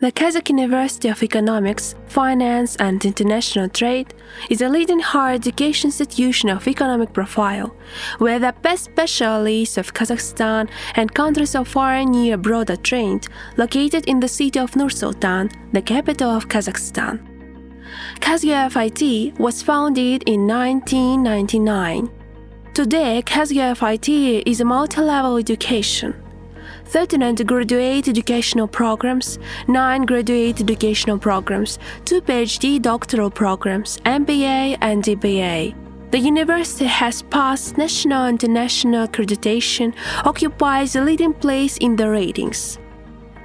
The Kazakh University of Economics, Finance and International Trade is a leading higher education institution of economic profile, where the best specialists of Kazakhstan and countries of far and near abroad are trained, located in the city of Nur-Sultan, the capital of Kazakhstan. KazUEFIT was founded in 1999. Today, KazUEFIT is a multi-level education. 13 undergraduate educational programs, 9 graduate educational programs, 2 PhD doctoral programs, MBA and DBA. The university has passed national and international accreditation, occupies a leading place in the ratings.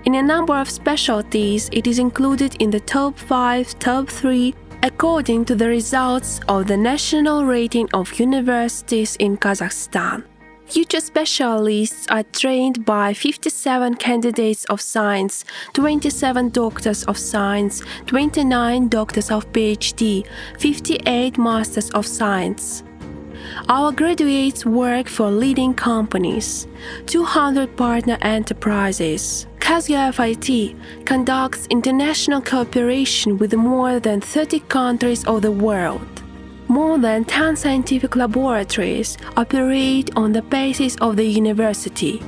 In a number of specialties, it is included in the top 5, top 3, according to the results of the national rating of universities in Kazakhstan. Future specialists are trained by 57 candidates of science, 27 doctors of science, 29 doctors of PhD, 58 masters of science. Our graduates work for leading companies, 200 partner enterprises. KazUEFIT conducts international cooperation with more than 30 countries of the world. More than 10 scientific laboratories operate on the basis of the university.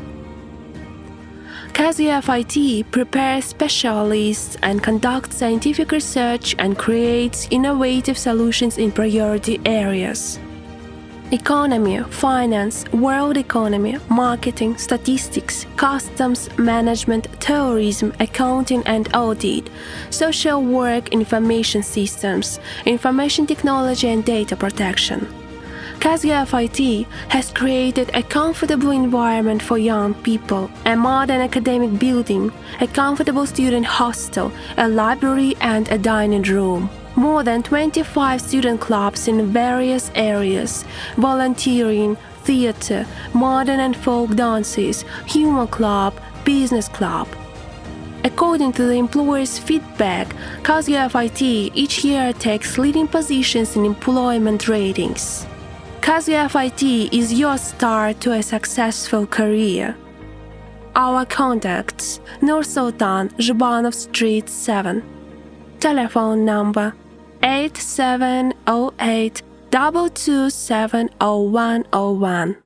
KazUEFIT prepares specialists and conducts scientific research and creates innovative solutions in priority areas. Economy, finance, world economy, marketing, statistics, customs, management, tourism, accounting and audit, social work, information systems, information technology and data protection. KazUEFIT has created a comfortable environment for young people, a modern academic building, a comfortable student hostel, a library and a dining room. More than 25 student clubs in various areas, volunteering, theater, modern and folk dances, humor club, business club. According to the employers' feedback, KazUEFIT each year takes leading positions in employment ratings. KazUEFIT is your start to a successful career. Our contacts: Nur-Sultan, Zhubanov Street 7. Telephone number 8708 2270101.